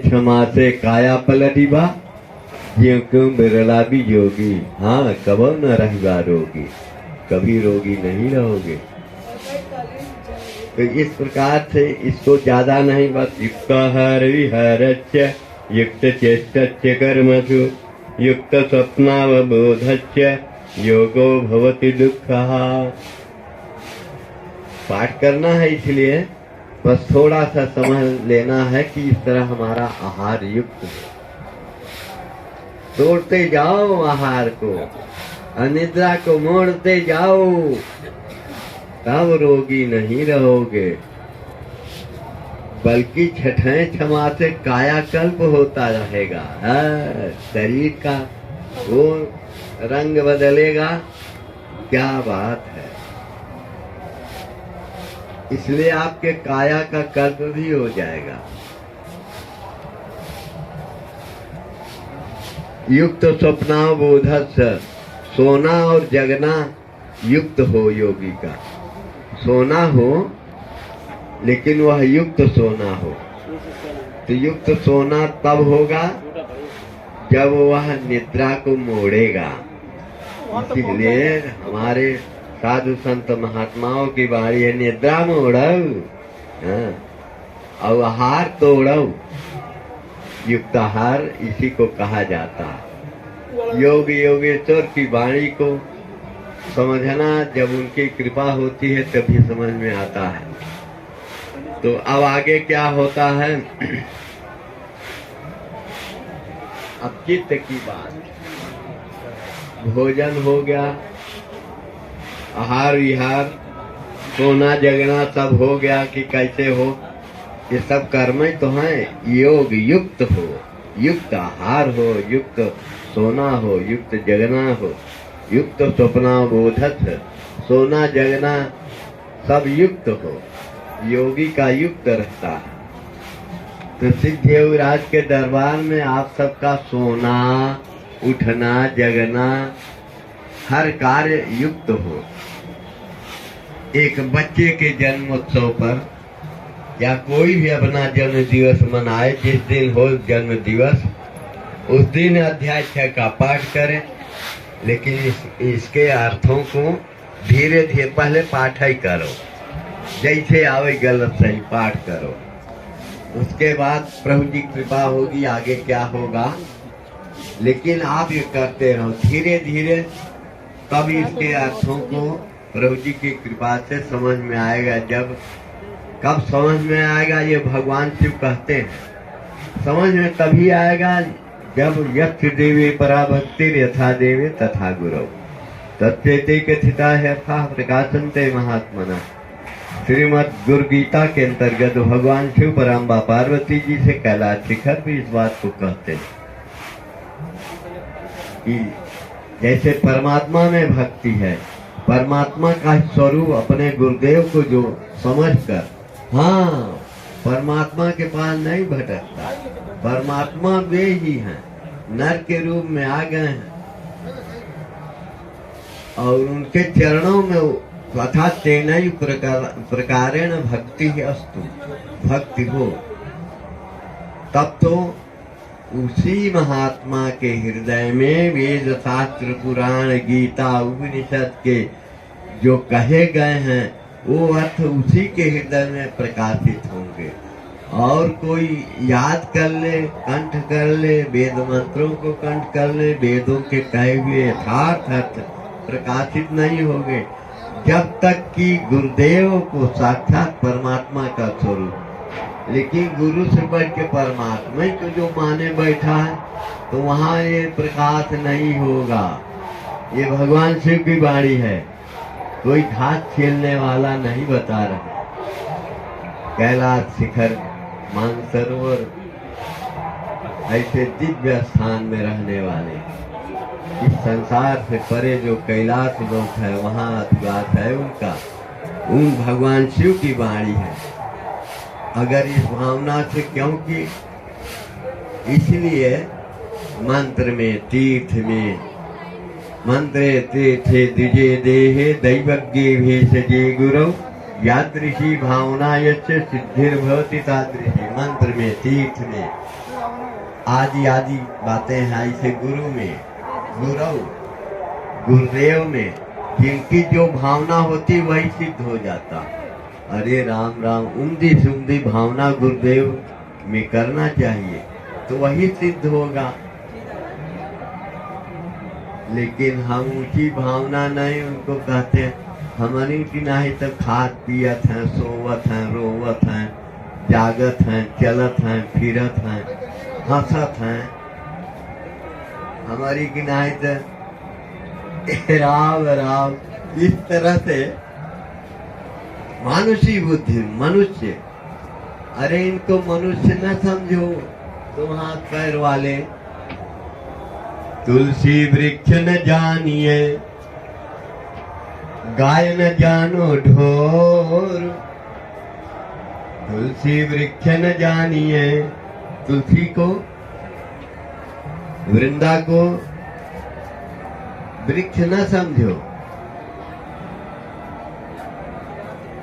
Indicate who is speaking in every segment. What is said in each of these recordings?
Speaker 1: क्षमा से काया पलटिबा ज्यों क्यों बिरला भी योगी। हाँ, कबो न रहिबा रोगी, कभी रोगी नहीं रहोगे। तो इस प्रकार से इसको ज्यादा नहीं, बस युक्त हर विहरच्य युक्त चेष्टच्य कर्मसु युक्त स्वप्नावबोधच्य योगो भवति दुःखः। पाठ करना है, इसलिए बस थोड़ा सा समझ लेना है कि इस तरह हमारा आहार युक्त है। तोड़ते जाओ आहार को, अनिद्रा को मोड़ते जाओ, तब रोगी नहीं रहोगे, बल्कि छठवें क्षमा से कायाकल्प होता रहेगा। शरीर का वो रंग बदलेगा, क्या बात है। इसलिए आपके काया का कल्प भी हो जाएगा। युक्त स्वप्नावबोधस्य, सोना और जगना युक्त हो योगी का। सोना हो लेकिन वह युक्त सोना हो। तो युक्त सोना तब होगा जब वह निद्रा को मोड़ेगा। इसलिए हमारे साधु संत महात्माओं की बाणी है, निद्रा मोड़ो और आहार तोड़ो। युक्त आहार इसी को कहा जाता है। योग योगेश्वर की वाणी को समझना जब उनकी कृपा होती है तभी समझ में आता है। तो अब आगे क्या होता है, अब चित्त की बात। भोजन हो गया, आहार विहार, सोना जगना सब हो गया कि कैसे हो, ये सब कर्म ही तो हैं। योग युक्त हो, युक्त आहार हो, युक्त सोना हो, युक्त जगना हो, युक्त स्वप्नावबोधत, सोना जगना सब युक्त हो, योगी का युक्त रहता है। तो सिद्ध योगीराज के दरबार में आप सबका सोना, उठना, जगना, हर कार्य युक्त हो। एक बच्चे के जन्मोत्सव पर या कोई भी अपना जन्म दिवस मनाए, जिस दिन हो जन्म दिवस, उस दिन अध्याय 6 का पाठ करें। लेकिन इसके अर्थों को धीरे धीरे पहले पाठ ही करो, जैसे आवे गलत सही पाठ करो। उसके बाद प्रभु जी कृपा होगी, आगे क्या होगा। लेकिन आप ये करते रहो धीरे धीरे, तब इसके अर्थों को प्रभु जी की कृपा से समझ में आएगा। जब कब समझ में आएगा, ये भगवान शिव कहते हैं। समझ में तभी आएगा जब यक्ष देवी पराभक्ति यथा देवे तथा गुरु तत्ते कथिता है प्रकाशनते महात्मना। श्रीमद गुरु गीता के अंतर्गत भगवान शिव परम्बा पार्वती जी से कैलाश शिखर भी इस बात को कहते हैं कि जैसे परमात्मा में भक्ति है, परमात्मा का स्वरूप अपने गुरुदेव को जो समझकर, हाँ, परमात्मा के पास नहीं भटकता। परमात्मा वे ही हैं, नर के रूप में आ गए हैं और उनके चरणों में तथा तेनई प्रकारेण भक्ति अस्तु, भक्ति हो। तब तो उसी महात्मा के हृदय में वेद शास्त्र पुराण गीता उपनिषद के जो कहे गए हैं वो अर्थ उसी के हृदय में प्रकाशित होंगे। और कोई याद कर ले, कंठ कर ले, वेद मंत्रों को कंठ कर ले, वेदों के कहे हुए यथार्थ अर्थ प्रकाशित नहीं होंगे जब तक कि गुरुदेव को साक्षात परमात्मा का स्वरूप। लेकिन गुरु से बढ़ के परमात्मा को जो माने बैठा है, तो वहाँ ये प्रकाश नहीं होगा। ये भगवान शिव की वाणी है, कोई घाट खेलने वाला नहीं बता रहा। कैलाश शिखर, मानसरोवर ऐसे दिव्य स्थान में रहने वाले, इस संसार से परे जो कैलाश लोक है, वहाँ अधिवास है उनका, उन भगवान शिव की वाणी है। अगर इस भावना से, क्योंकि इसलिए मंत्र में, तीर्थ में, मंत्रे तीर्थे द्विजे देहे दैवज्ञे भेषजे गुरौ यादृशी भावना यस्य सिद्धिर्भवति तादृशी। मंत्र में, तीर्थ में, आदि आदि बातें हैं। ऐसे गुरु में, गुरुदेव में जिनकी जो भावना होती वही सिद्ध हो जाता। अरे राम राम, उम्दी सुमदी भावना गुरुदेव में करना चाहिए तो वही सिद्ध होगा। लेकिन हम ऊंची भावना नहीं, उनको कहते हैं हमारी की नहीं तो खात पियत हैं, सोवत हैं, रोवत हैं, जागत हैं, चलत हैं, फिरत हैं, हंसत हैं। हमारी की नहीं तो राव राव, इस तरह से मानुषी बुद्धि, मनुष्य। अरे इनको मनुष्य न समझो तुम हाथ पैर वाले। तुलसी वृक्ष न जानिए, गाय न जानो ढोर। तुलसी वृक्ष न जानिए, तुलसी को, वृंदा को वृक्ष न समझो।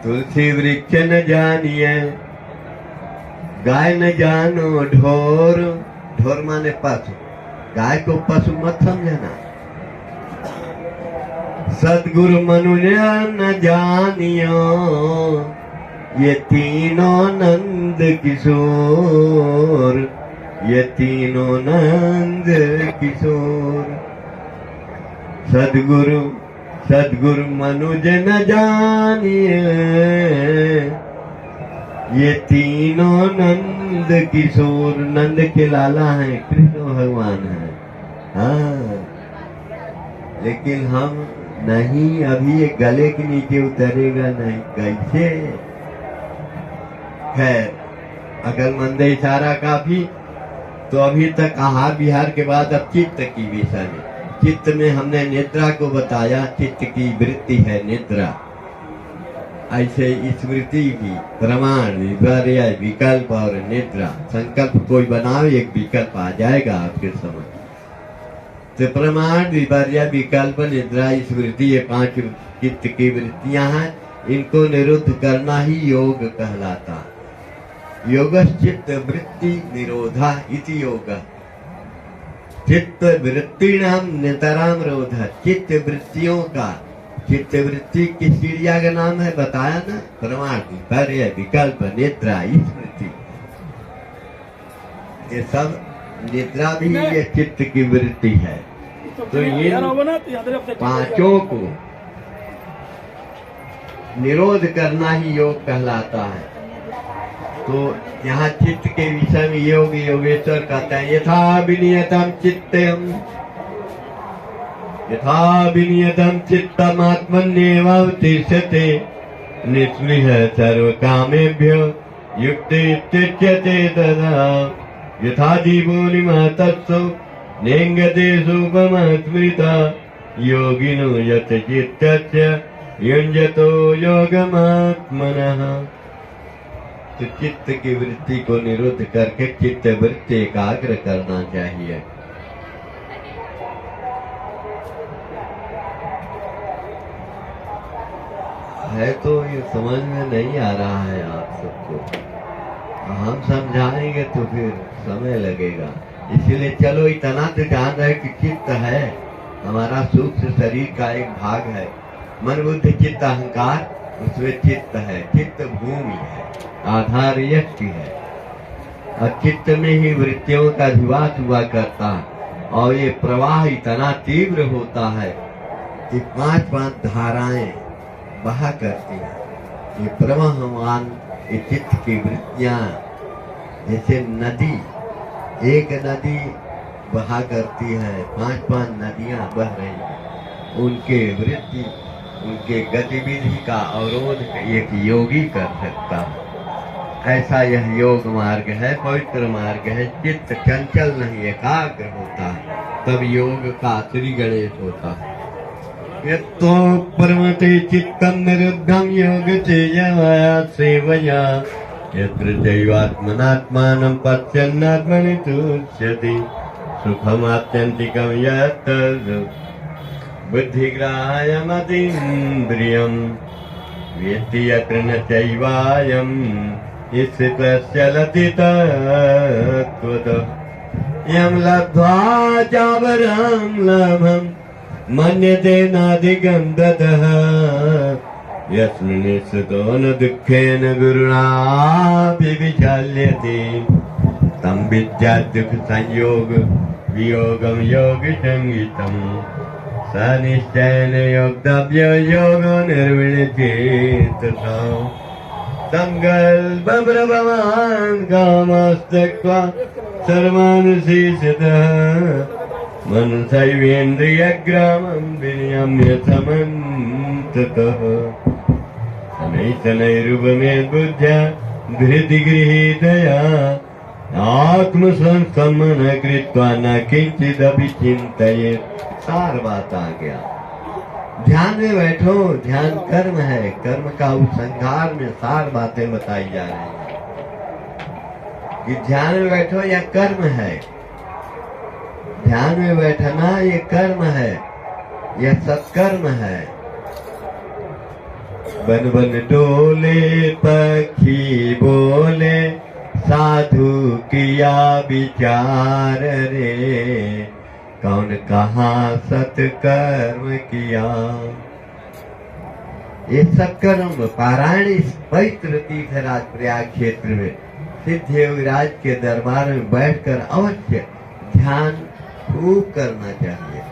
Speaker 1: तुलसी वृक्ष न जानिए, गाय न जानो ढोर। ढोर माने पशु, गाय को पशु मत समझना। सदगुरु मनुज न जानियो, ये तीनों नंद किशोर, ये तीनों नंद किशोर। सदगुरु मनुज न जानिए, ये तीनों नंद किशोर। नंद के लाला हैं, कृष्ण भगवान हैं। हाँ, लेकिन हम नहीं, अभी ये गले के नीचे उतरेगा नहीं, कैसे? खैर, अगर मंदे इशारा काफी, तो अभी तक आहार विहार के बाद अब चित्त की विषय में। चित्त में हमने निद्रा को बताया, चित्त की वृत्ति है निद्रा। ऐसे स्मृति भी, प्रमाण, विपर्य, विकल्प और निद्रा। संकल्प कोई बनाओ, एक विकल्प आ जाएगा आपके समझ। तो प्रमाण, विपर्य, विकल्प, निद्रा, स्मृति, ये 5 चित्त की वृत्तियां हैं। इनको निरुद्ध करना ही योग कहलाता। योगश्चित्त वृत्ति निरोधा इति योगः। चित्त वृत्तिनाम नितराम रोधः। चित्त वृत्तियों का, चित्त वृत्ति किस क्रिया का नाम है बताया ना? प्रमाण, विपर्य, विकल्प, निद्रा, स्मृति। ये सब, निद्रा भी ये चित्त की वृत्ति है। तो ये 5 को निरोध करना ही योग कहलाता है। तो यहाँ चित्त के विषय में योग योगेश्वर कहते हैं, यथा विनियतम चित्तम, यथा विनियतम चित्तम आत्मन्येवावतिष्ठते निःस्पृह सर्व कामेभ्यो युक्ते तदा। यथा जीवो निमहतस्सु नेङ्गते सुपमस्मृता योगिनो यत चित्तस्य युञ्जतो योगमात्मनः। तो चित्त की वृत्ति को निरुद्ध करके चित्त वृत्ति एकाग्र करना चाहिए। है तो ये समझ में नहीं आ रहा है आप सबको। हम समझाएंगे तो फिर समय लगेगा। इसीलिए चलो इतना तो जान रहे कि चित्त है हमारा सूक्ष्म शरीर का एक भाग है। मन बुद्धि चित्त अहंकार, उसमें चित्त है। चित्त भूमि है, आधार यष्टि है, और चित्त में ही वृत्तियों का अधिवास हुआ करता है। और ये प्रवाह इतना तीव्र होता है कि 5 धाराएं बहा करती हैं। ये प्रवाहमान, ये चित्त की वृत्तियां जैसे नदी, एक नदी बहा करती है, 5 नदियां बह रही हैं। उनके वृत्ति, उनके गतिविधि का अवरोध एक योगी कर सकता है। ऐसा यह योग मार्ग है, पवित्र मार्ग है। चित्त चंचल नहीं, एकाग्र होता है, तब योग का श्री गणेश होता है। यत्तो परमते चित्तम निरुद्धम योग तेजया सेवया यत्र चैवात्मनात्मानं पश्यन्नात्मनि तुष्यति सुखमात्यन्तिकं यत् बुद्धिग्राह्यमतीन्द्रियं वेत्ति यत्र न चैवायं इस चलति तत्त्वतो यं लब्ध्वा चापरं लभं मन्यते नाधिकं ततः यस्मिन् स्थितो न दुःखेन गुरुणापि विचाल्यते तं विद्यात् दुःखसंयोग वियोगं योगसंज्ञितम् स निश्चयेन योक्तव्यो योगो निर्विण्यचेतसा संकल्पप्रभवान् कामस्तक्त्वा सर्वानुशेषतः मनसैवेन्द्रियग्रामं विनियम्य समन्ततः शनैः शनैरुपमेद्बुद्ध्या धृतिगृहीतया आत्मसंस्थमनः कृत्वा न किंचिदपि चिंतयेत्। सार बात आ गया। ध्यान में बैठो, ध्यान कर्म है, कर्म का उपसंहार में सार बातें बताई जा रही हैं कि ध्यान में बैठो यह कर्म है, ध्यान में बैठना ये कर्म है, यह सत्कर्म है। बन बन डोले पक्षी बोले साधु किया विचार रे कौन कहाँ सत्कर्म किया। ये सत्कर्म पारायण इस पवित्र तीर्थराज प्रयाग क्षेत्र में सिद्ध योगीराज के दरबार में बैठकर अवश्य ध्यान खूब करना चाहिए।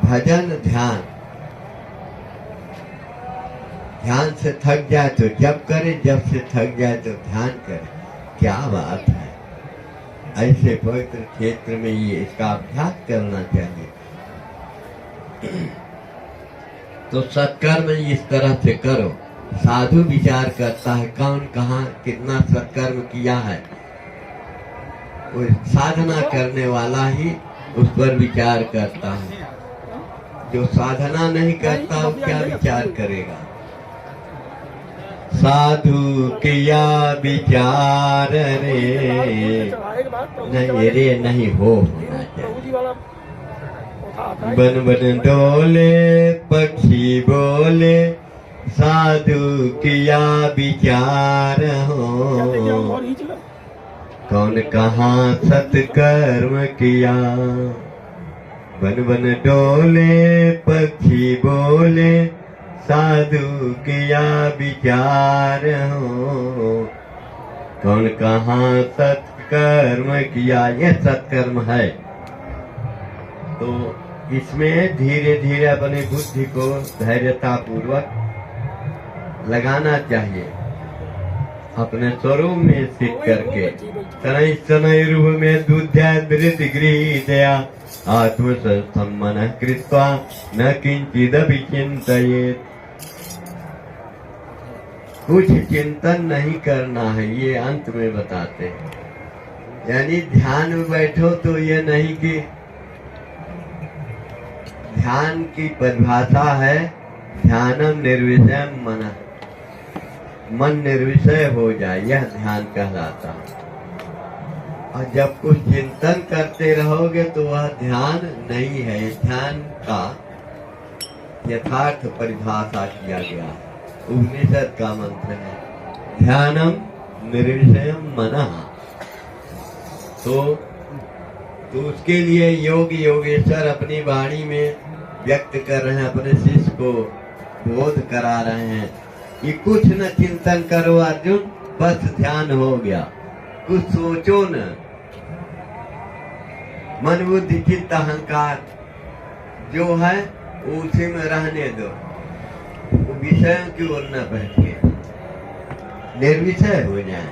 Speaker 1: भजन ध्यान, ध्यान से थक जाए तो जप करे, जब से थक जाए तो ध्यान करे। क्या बात है, ऐसे पवित्र क्षेत्र में ये इसका अभ्यास करना चाहिए। तो सत्कर्म इस तरह से करो। साधु विचार करता है कौन कहाँ कितना सत्कर्म किया है, वो साधना करने वाला ही उस पर विचार करता है। जो साधना नहीं करता वो क्या विचार करेगा। साधु किया विचार रे नहीं रे नहीं होना चाहिए। बन बन डोले पक्षी बोले साधु किया विचार हो कौन कहाँ सत्कर्म किया। बन बन डोले पक्षी बोले साधु किया विचार हो कौन कहाँ सत्कर्म किया। यह सत्कर्म है। तो इसमें धीरे धीरे अपनी बुद्धि को धैर्यता पूर्वक लगाना चाहिए, अपने स्वरूप में स्थित करके। शनै शनै रूप में बुद्ध्या धृति गृहीतया आत्मसंस्थं मनः कृत्वा न किंचिदपि चिंतयेत्। कुछ चिंतन नहीं करना है, ये अंत में बताते हैं। यानी ध्यान में बैठो तो ये नहीं कि ध्यान की परिभाषा है ध्यानम निर्विषयम मनः, मन निर्विषय हो जाए, यह ध्यान कहलाता है। और जब कुछ चिंतन करते रहोगे तो वह ध्यान नहीं है। ध्यान का यथार्थ परिभाषा किया गया है, उपनिषद का मंत्र है ध्यानम निर्विषयम मनः। तो उसके लिए योगेश्वर अपनी वाणी में व्यक्त कर रहे हैं, अपने शिष्य को बोध करा रहे हैं कि कुछ न चिंतन करो अर्जुन, बस ध्यान हो गया। कुछ सोचो न, मन बुद्धि चित्त अहंकार जो है उसी में रहने दो, वो विषयों की ओर न बैठे, निर्विषय हो जाए।